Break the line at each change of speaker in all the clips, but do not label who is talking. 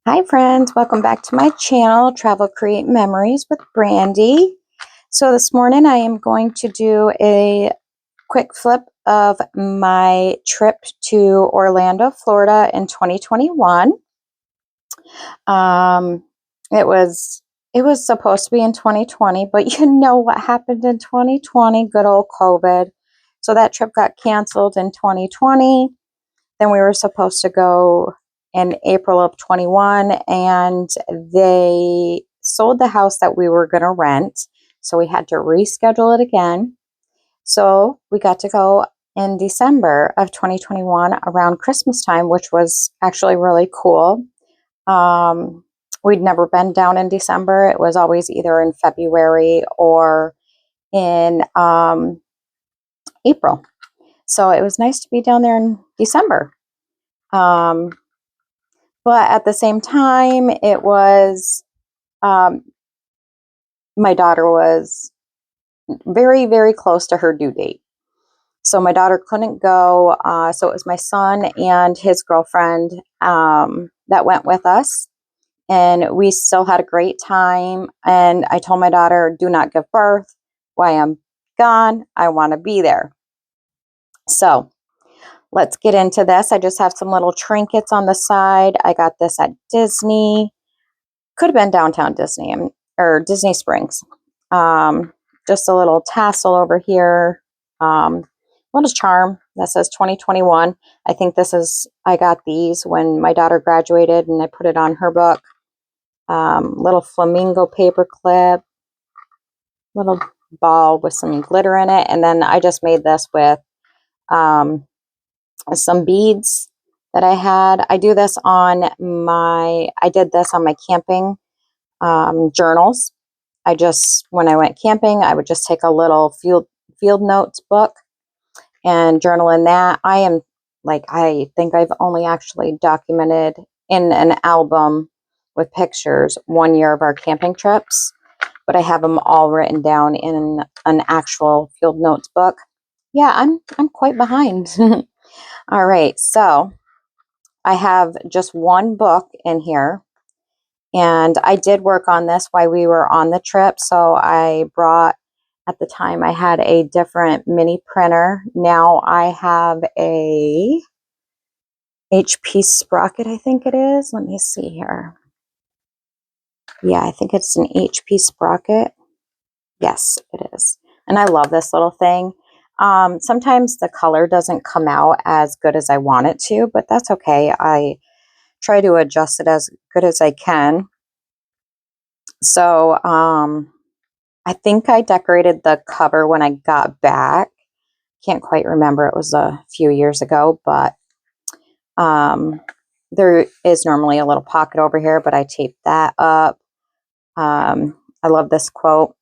Hi friends, welcome back to my channel, Travel Create Memories with Brandy. So this morning I am going to do a quick flip of my trip to Orlando, Florida in 2021. Um, it was it was supposed to be in 2020, but you know what happened in 2020, good old COVID. So that trip got canceled in 2020. Then we were supposed to go in April of 21, and they sold the house that we were going to rent. So we had to reschedule it again. So we got to go in December of 2021 around Christmas time, which was actually really cool. Um, we'd never been down in December. It was always either in February or in April. So it was nice to be down there in December. Um, But at the same time, it was, um, my daughter was very, very close to her due date. So my daughter couldn't go. So it was my son and his girlfriend that went with us. And we still had a great time. And I told my daughter, do not give birth while I'm gone. I want to be there. So let's get into this. I just have some little trinkets on the side. I got this at Disney. Could have been downtown Disney or Disney Springs. Um, just a little tassel over here. Little charm that says 2021. I think I got these when my daughter graduated and I put it on her book. Little flamingo paper clip, little ball with some glitter in it. And then I just made this with um, some beads that I had. I did this on my camping journals. When I went camping, I would just take a little field notes book and journal in that. I think I've only actually documented in an album with pictures 1 year of our camping trips, but I have them all written down in an actual field notes book. Yeah, I'm quite behind. All right, so I have just one book in here. And I did work on this while we were on the trip. So at the time, I had a different mini printer. Now I have a HP Sprocket, I think it is. Let me see here. Yeah, I think it's an HP Sprocket. Yes, it is. And I love this little thing. Sometimes the color doesn't come out as good as I want it to, but that's okay. I try to adjust it as good as I can. So, I think I decorated the cover when I got back. Can't quite remember. It was a few years ago, but um, there is normally a little pocket over here, but I taped that up. I love this quote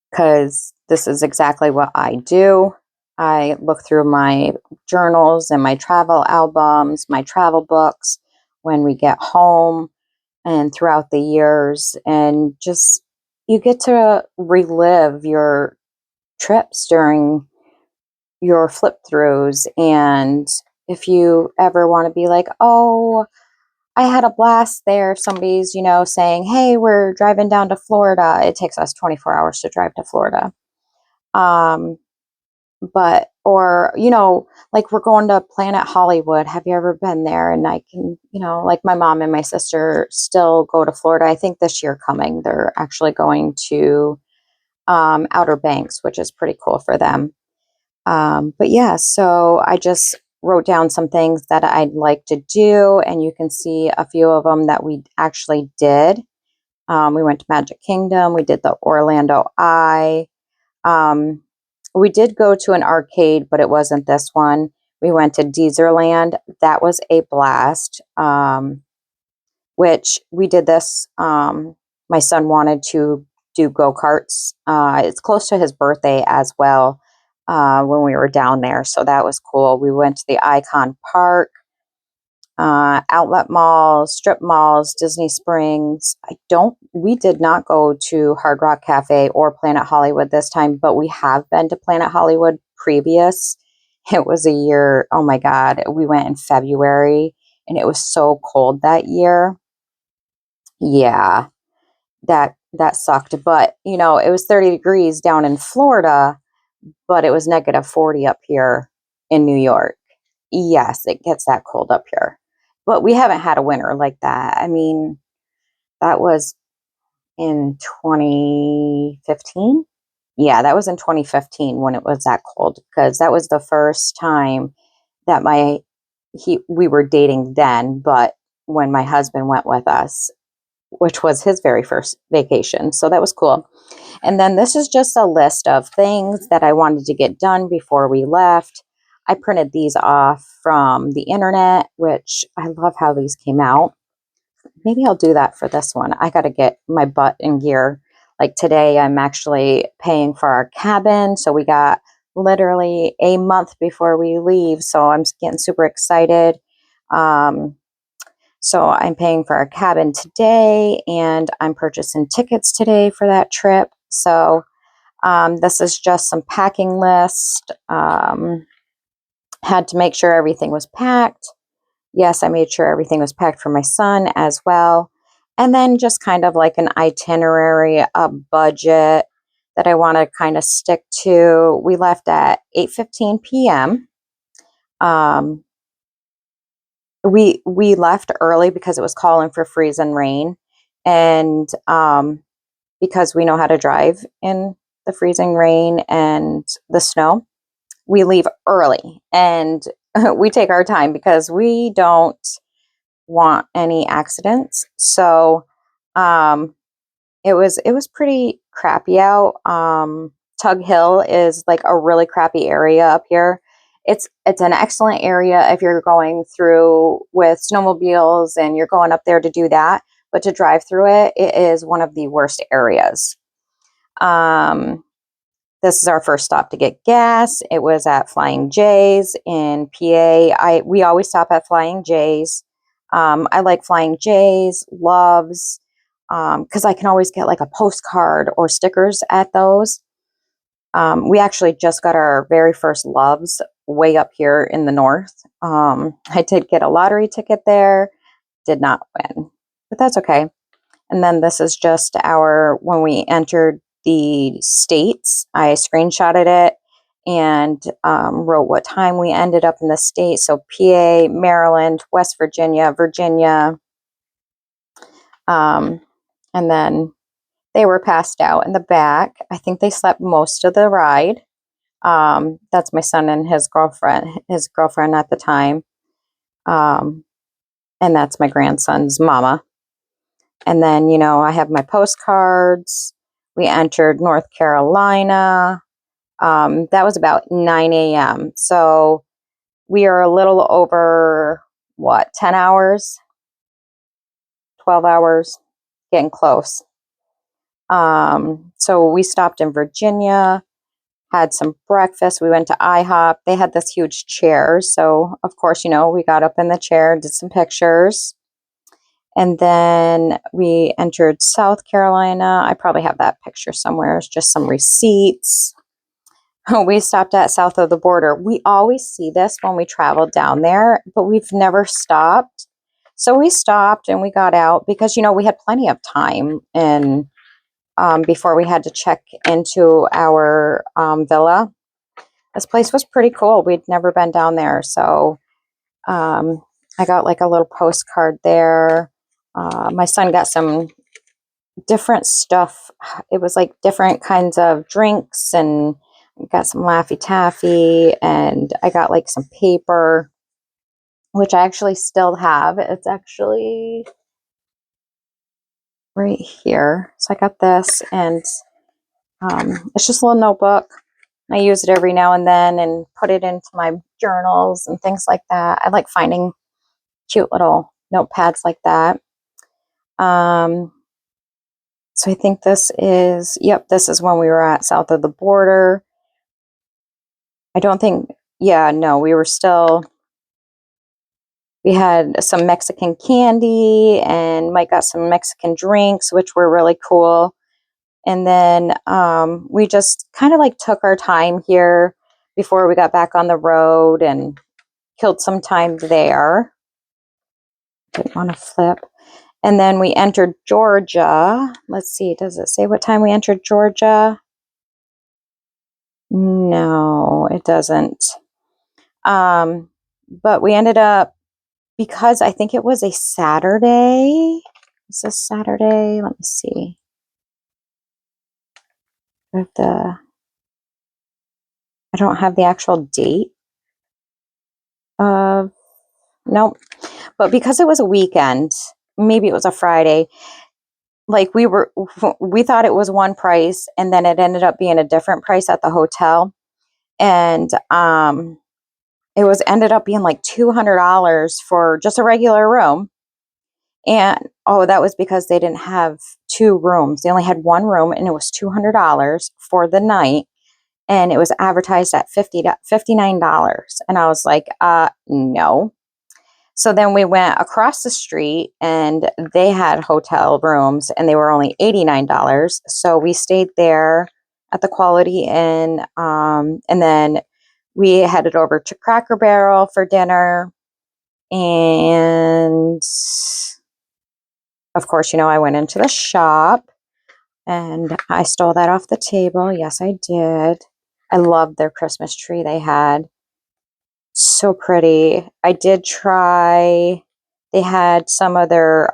because this is exactly what I do. I look through my journals and my travel albums, my travel books when we get home and throughout the years, and just you get to relive your trips during your flip throughs. And if you ever want to be like, oh, I had a blast there, if somebody's, saying, hey, we're driving down to Florida. It takes us 24 hours to drive to Florida. Um, like we're going to Planet Hollywood. Have you ever been there? And I can, like my mom and my sister still go to Florida. I think this year coming, they're actually going to Outer Banks, which is pretty cool for them. But yeah, so I just wrote down some things that I'd like to do, and you can see a few of them that we actually did. We went to Magic Kingdom. We did the Orlando Eye. Um, we did go to an arcade, but it wasn't this one. We went to Deezerland. That was a blast. Which we did this. My son wanted to do go-karts. It's close to his birthday as well when we were down there. So that was cool. We went to the Icon Park, outlet malls, strip malls, Disney Springs. We did not go to Hard Rock Cafe or Planet Hollywood this time, but we have been to Planet Hollywood previous. It was a year, oh my God, we went in February and it was so cold that year. Yeah, that sucked. But you know, it was 30 degrees down in Florida, but it was negative 40 up here in New York. Yes, it gets that cold up here. But we haven't had a winter like that. I mean, that was in 2015. Yeah, that was in 2015 when it was that cold, because that was the first time that we were dating then, but when my husband went with us, which was his very first vacation. So that was cool. And then this is just a list of things that I wanted to get done before we left. I printed these off from the internet, which I love how these came out. Maybe I'll do that for this one. I got to get my butt in gear. Like today, I'm actually paying for our cabin. So we got literally a month before we leave. So I'm getting super excited. So I'm paying for our cabin today, and I'm purchasing tickets today for that trip. So this is just some packing list. Had to make sure everything was packed. Yes, I made sure everything was packed for my son as well. And then just kind of like an itinerary, a budget that I want to kind of stick to. We left at 8:15 p.m. Um, we left early because it was calling for freeze and rain, and because we know how to drive in the freezing rain and the snow, we leave early, and we take our time because we don't want any accidents. So it was pretty crappy out. Tug Hill is like a really crappy area up here. It's an excellent area if you're going through with snowmobiles and you're going up there to do that. But to drive through it, it is one of the worst areas. This is our first stop to get gas. It was at Flying J's in PA. We always stop at Flying J's. I like Flying J's, Loves, because I can always get like a postcard or stickers at those. We actually just got our very first Loves way up here in the north. I did get a lottery ticket there, did not win, but that's okay. And then this is just when we entered the states, I screenshotted it and wrote what time we ended up in the state. So PA, Maryland, West Virginia, Virginia. And then they were passed out in the back. I think they slept most of the ride. That's my son and his girlfriend at the time. And that's my grandson's mama. And then, you know, I have my postcards. We entered North Carolina. That was about 9 a.m. So we are a little over, 10 hours, 12 hours, getting close. So we stopped in Virginia, had some breakfast. We went to IHOP. They had this huge chair. So, of course, you know, we got up in the chair, did some pictures. And then we entered South Carolina. I probably have that picture somewhere. It's just some receipts. We stopped at south of the border. We always see this when we travel down there, but we've never stopped. So we stopped and we got out because, you know, we had plenty of time and before we had to check into our villa. This place was pretty cool. We'd never been down there. So I got like a little postcard there. My son got some different stuff. It was like different kinds of drinks, and got some Laffy Taffy, and I got like some paper, which I actually still have. It's actually right here. So I got this, and it's just a little notebook. I use it every now and then and put it into my journals and things like that. I like finding cute little notepads like that. So I think this is when we were at south of the border. I don't think, yeah, no, we had some Mexican candy, and Mike got some Mexican drinks, which were really cool. And then we just kind of like took our time here before we got back on the road and killed some time there. Didn't want to flip. And then we entered Georgia. Let's see, does it say what time we entered Georgia? No, it doesn't. But we ended up, because I think it was a Saturday. Is this Saturday? Let me see. I don't have the actual date of, nope. But because it was a weekend, maybe it was a Friday, like we thought it was one price and then it ended up being a different price at the hotel. And it was ended up being like $200 for just a regular room. And oh, that was because they didn't have two rooms. They only had one room and it was $200 for the night. And it was advertised at $59. And I was like, no. So then we went across the street and they had hotel rooms and they were only $89. So we stayed there at the Quality Inn. And then we headed over to Cracker Barrel for dinner. And of course, I went into the shop and I stole that off the table. Yes, I did. I loved their Christmas tree they had. So pretty. I did try, they had some of their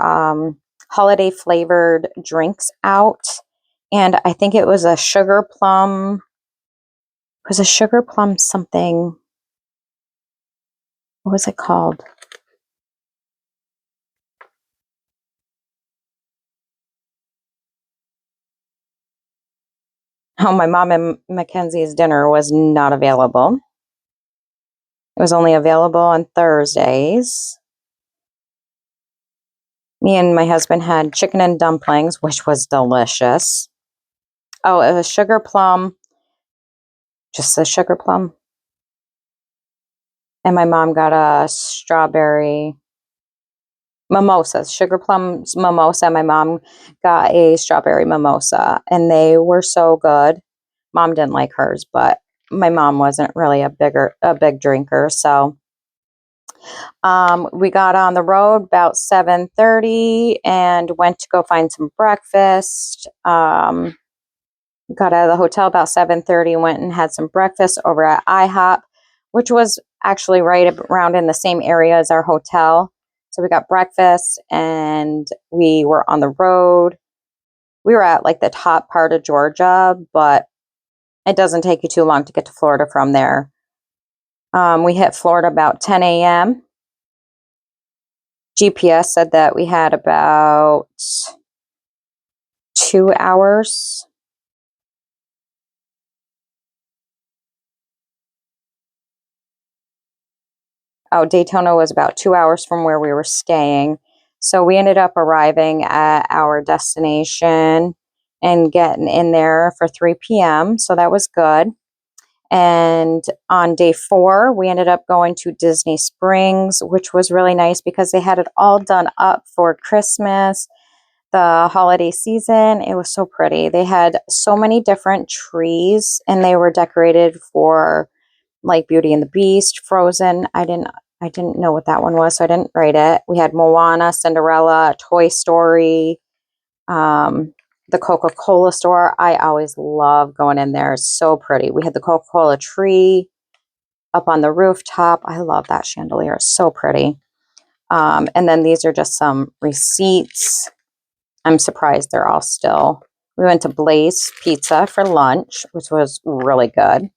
holiday flavored drinks out. And I think it was a sugar plum. It was a sugar plum something. What was it called? Oh, my mom and Mackenzie's dinner was not available. It was only available on Thursdays. Me and my husband had chicken and dumplings, which was delicious. Oh, it was sugar plum. Just a sugar plum. And my mom got a strawberry mimosa, sugar plum mimosa. My mom got a strawberry mimosa, and they were so good. Mom didn't like hers, but my mom wasn't really a big drinker, so we got on the road about 7:30 and went to go find some breakfast. Got out of the hotel about 7:30 and went and had some breakfast over at IHOP, which was actually right around in the same area as our hotel. So we got breakfast and we were on the road. We were at like the top part of Georgia, but it doesn't take you too long to get to Florida from there. We hit Florida about 10 a.m. GPS said that we had about 2 hours. Oh, Daytona was about 2 hours from where we were staying. So we ended up arriving at our destination and getting in there for 3 p.m. So that was good. And on day 4, we ended up going to Disney Springs, which was really nice because they had it all done up for Christmas, the holiday season. It was so pretty. They had so many different trees and they were decorated for like Beauty and the Beast, Frozen. I didn't know what that one was, so I didn't write it. We had Moana, Cinderella, Toy Story, the Coca-Cola store. I always love going in there. It's so pretty. We had the Coca-Cola tree up on the rooftop. I love that chandelier. It's so pretty. And then these are just some receipts. I'm surprised they're all still. We went to Blaze Pizza for lunch, which was really good.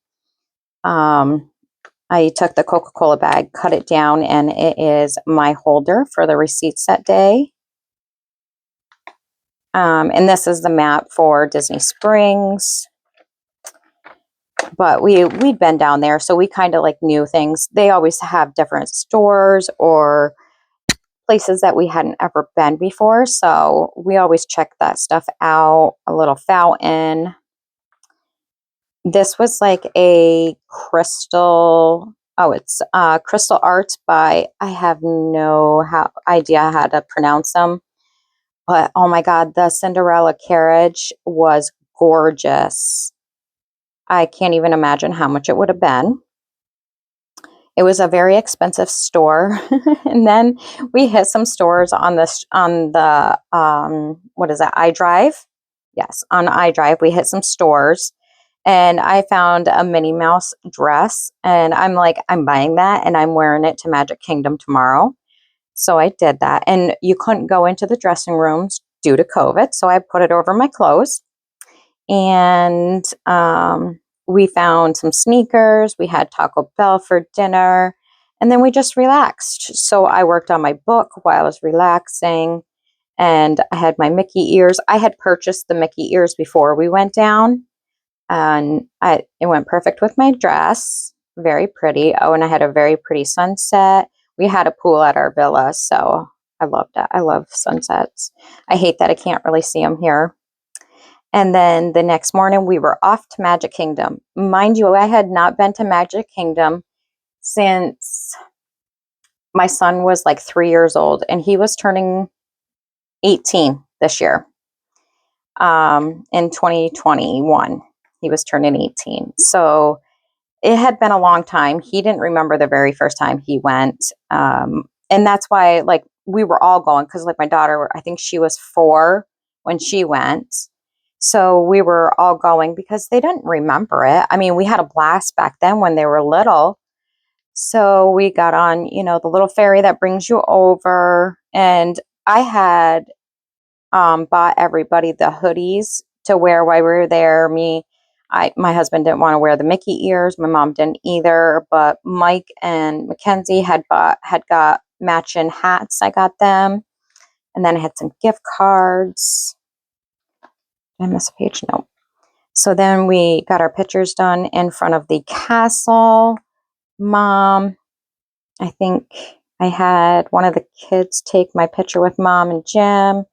I took the Coca-Cola bag, cut it down, and it is my holder for the receipts that day. And this is the map for Disney Springs. But we'd been down there, so we kind of like knew things. They always have different stores or places that we hadn't ever been before. So we always check that stuff out. A little fountain. This was like a crystal. Oh, it's Crystal Arts by, I have no idea how to pronounce them. But oh my God, the Cinderella carriage was gorgeous. I can't even imagine how much it would have been. It was a very expensive store. And then we hit some stores on the what is that, iDrive? Yes, on iDrive we hit some stores, and I found a Minnie Mouse dress, and I'm like, I'm buying that and I'm wearing it to Magic Kingdom tomorrow. So I did that, and you couldn't go into the dressing rooms due to COVID, so I put it over my clothes. And we found some sneakers. We had Taco Bell for dinner, and then we just relaxed. So I worked on my book while I was relaxing, and I had my Mickey ears. I had purchased the Mickey ears before we went down, and it went perfect with my dress. Very pretty. Oh, and I had a very pretty sunset. We had a pool at our villa, so I loved it. I love sunsets. I hate that I can't really see them here. And then the next morning, we were off to Magic Kingdom. Mind you, I had not been to Magic Kingdom since my son was like 3 years old, and he was turning 18 this year. In 2021, he was turning 18. So it had been a long time. He didn't remember the very first time he went. And that's why, like, we were all going, because, like, my daughter, I think she was 4 when she went. So we were all going because they didn't remember it. I mean, we had a blast back then when they were little. So we got on, the little ferry that brings you over. And I had bought everybody the hoodies to wear while we were there. My husband didn't want to wear the Mickey ears. My mom didn't either. But Mike and Mackenzie had got matching hats. I got them. And then I had some gift cards. Did I miss a page? No. So then we got our pictures done in front of the castle. Mom, I think I had one of the kids take my picture with Mom and Jim,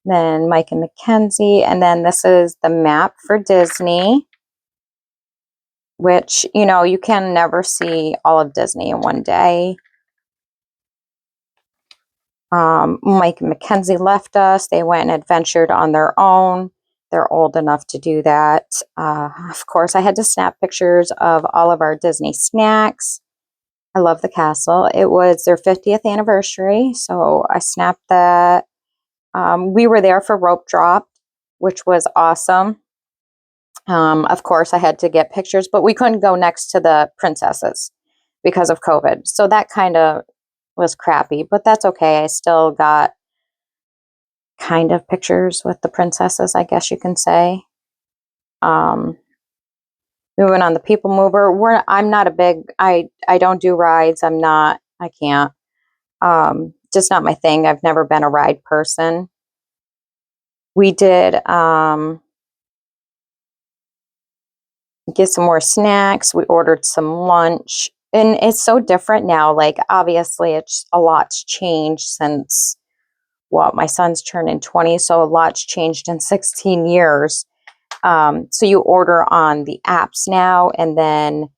then Mike and Mackenzie, and then this is the map for Disney, which, you can never see all of Disney in one day. Mike and Mackenzie left us. They went and adventured on their own. They're old enough to do that. Of course, I had to snap pictures of all of our Disney snacks. I love the castle. It was their 50th anniversary, so I snapped that. We were there for Rope Drop, which was awesome. Of course, I had to get pictures, but we couldn't go next to the princesses because of COVID. So that kind of was crappy, but that's okay. I still got kind of pictures with the princesses, I guess you can say. We went on the People Mover. I'm not a big, I don't do rides. I can't. Just not my thing. I've never been a ride person. We did get some more snacks. We ordered some lunch. And it's so different now. Like, obviously, a lot's changed since, my son's turning 20. So a lot's changed in 16 years. So you order on the apps now, and then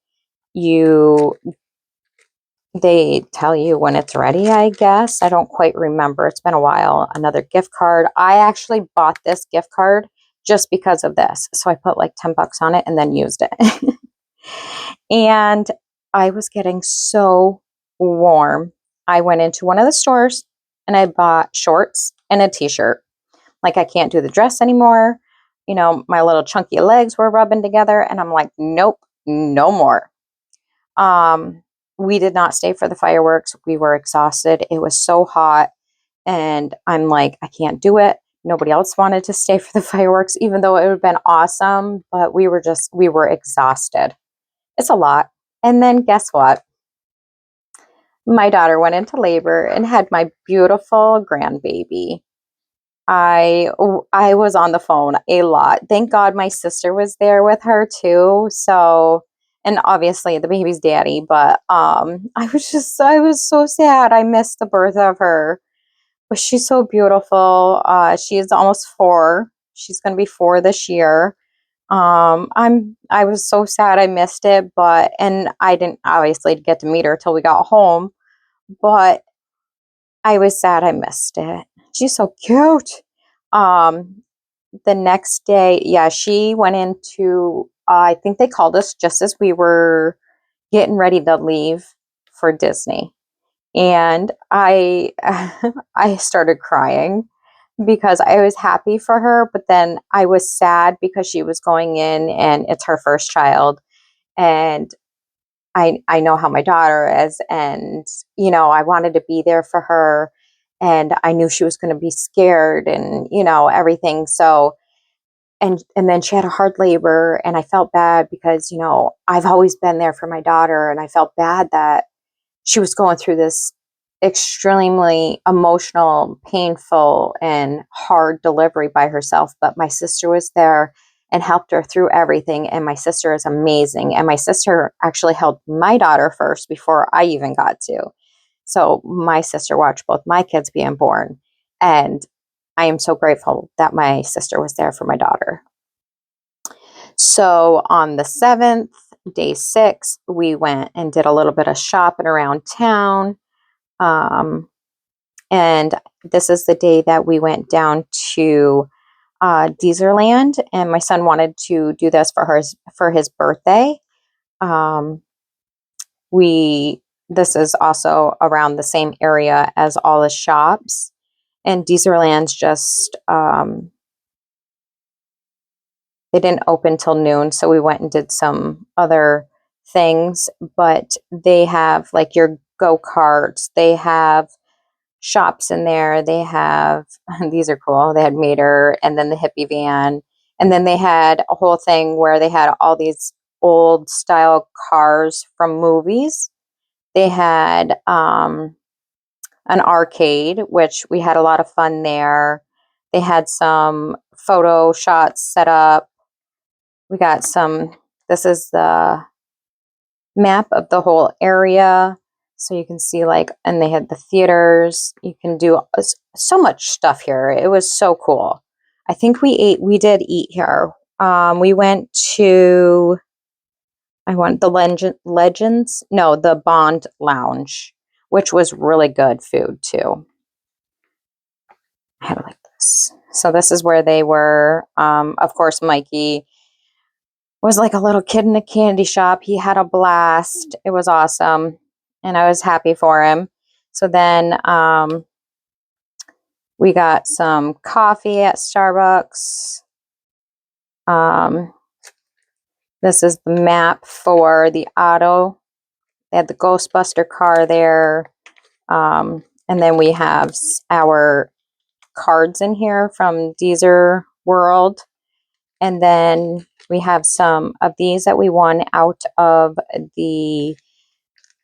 they tell you when it's ready, I guess. I don't quite remember. It's been a while. Another gift card. I actually bought this gift card just because of this. So I put like $10 on it and then used it. And I was getting so warm. I went into one of the stores and I bought shorts and a t-shirt. Like, I can't do the dress anymore. My little chunky legs were rubbing together, and I'm like, nope, no more. We did not stay for the fireworks. We were exhausted. It was so hot, and I'm like, I can't do it. Nobody else wanted to stay for the fireworks, even though it would have been awesome, but we were exhausted. It's a lot. And then guess what? My daughter went into labor and had my beautiful grandbaby. I was on the phone a lot. Thank God my sister was there with her too. So, and obviously the baby's daddy, but I was so sad. I missed the birth of her. But she's so beautiful. She is almost 4. She's going to be 4 this year. I was so sad I missed it, and I didn't obviously get to meet her till we got home, but I was sad I missed it. She's so cute. The next day, yeah, she went into, I think they called us just as we were getting ready to leave for Disney. And I I started crying because I was happy for her, but then I was sad because she was going in and it's her first child. And I know how my daughter is, and I wanted to be there for her, and I knew she was going to be scared and everything. So and then she had a hard labor, and I felt bad because I've always been there for my daughter, and I felt bad that she was going through this extremely emotional, painful, and hard delivery by herself. But my sister was there and helped her through everything. And my sister is amazing. And my sister actually held my daughter first before I even got to. So my sister watched both my kids being born. And I am so grateful that my sister was there for my daughter. So on the 7th, day 6, we went and did a little bit of shopping around town. And this is the day that we went down to Deezerland, and my son wanted to do this for his birthday. This is also around the same area as all the shops, and Deezerland's just they didn't open till noon, so we went and did some other things. But they have like your go-karts, they have shops in there. They have, these are cool. They had Mater and then the hippie van. And then they had a whole thing where they had all these old style cars from movies. They had an arcade, which we had a lot of fun there. They had some photo shots set up. We got this is the map of the whole area. So you can see and they had the theaters. You can do so much stuff here. It was so cool. I think we did eat here. We went to, the Bond Lounge, which was really good food too. I had it like this. So this is where they were. Of course, Mikey was like a little kid in a candy shop. He had a blast. It was awesome. And I was happy for him. So then we got some coffee at Starbucks. This is the map for the auto. They had the Ghostbuster car there. And then we have our cards in here from Deezer World. And then we have some of these that we won out of the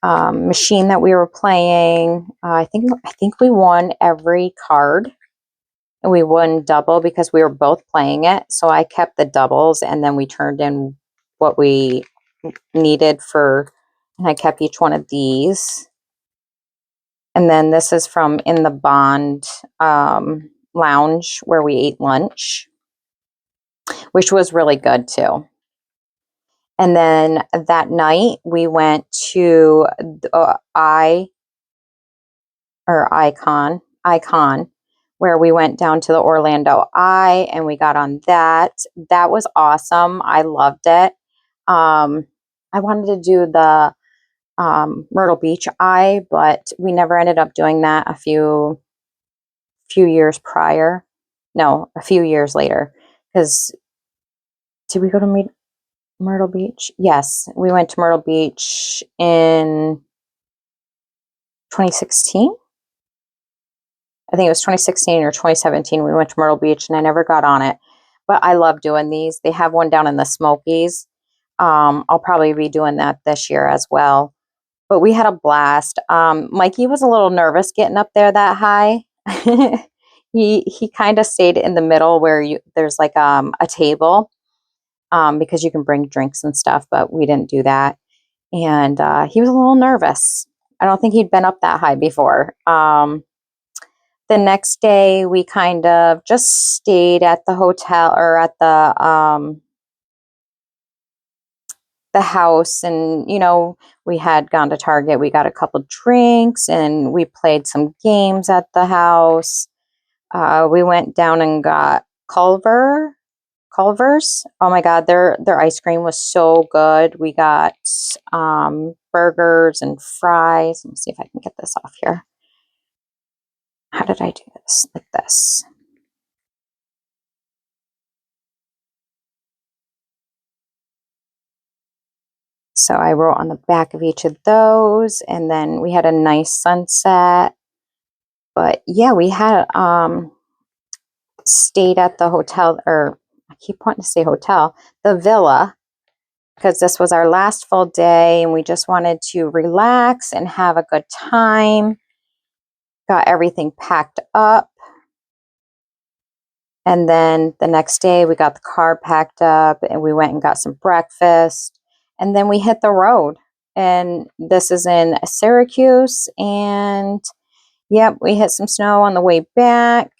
machine that we were playing. I think we won every card, and we won double because we were both playing it. So I kept the doubles, and then we turned in what we needed and I kept each one of these. And then this is from in the Bond lounge where we ate lunch, which was really good too. And then that night we went to Icon, where we went down to the Orlando Eye and we got on that. That was awesome. I loved it. I wanted to do the Myrtle Beach Eye, but we never ended up doing that a few years prior. No, a few years later. Because did we go to Myrtle Beach? Yes, we went to Myrtle Beach in 2016. I think it was 2016 or 2017. We went to Myrtle Beach and I never got on it. But I love doing these. They have one down in the Smokies. I'll probably be doing that this year as well. But we had a blast. Mikey was a little nervous getting up there that high. He kind of stayed in the middle where there's like a table because you can bring drinks and stuff, but we didn't do that. And he was a little nervous. I don't think he'd been up that high before. The next day, we kind of just stayed at the hotel or at the house, and we had gone to Target. We got a couple drinks, and we played some games at the house. We went down and got Culver. Culver's. Oh my God, their ice cream was so good. We got burgers and fries. Let me see if I can get this off here. How did I do this? Like this. So I wrote on the back of each of those, and then we had a nice sunset. But yeah, we had stayed at the hotel, or I keep wanting to say hotel, the villa, because this was our last full day and we just wanted to relax and have a good time. Got everything packed up. And then the next day we got the car packed up and we went and got some breakfast. And then we hit the road. And this is in Syracuse. And yep, we hit some snow on the way back,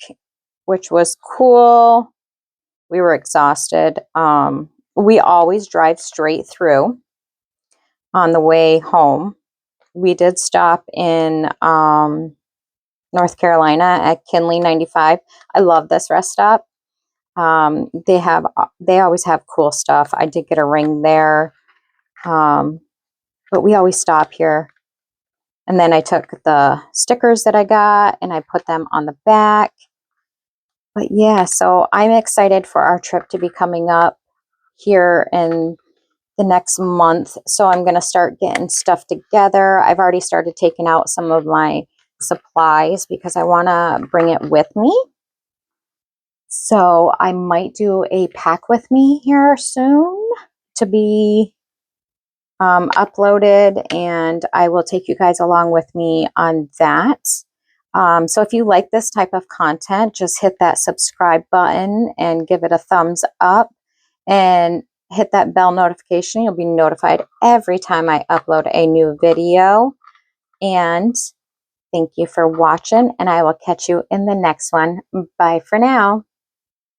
which was cool. We were exhausted. We always drive straight through on the way home. We did stop in North Carolina at Kinley 95. I love this rest stop. They always have cool stuff. I did get a ring there, but we always stop here. And then I took the stickers that I got and I put them on the back. But yeah, so I'm excited for our trip to be coming up here in the next month. So I'm going to start getting stuff together. I've already started taking out some of my supplies because I want to bring it with me. So I might do a pack with me here soon to be uploaded, and I will take you guys along with me on that. So if you like this type of content, just hit that subscribe button and give it a thumbs up and hit that bell notification. You'll be notified every time I upload a new video. And thank you for watching, and I will catch you in the next one. Bye for now.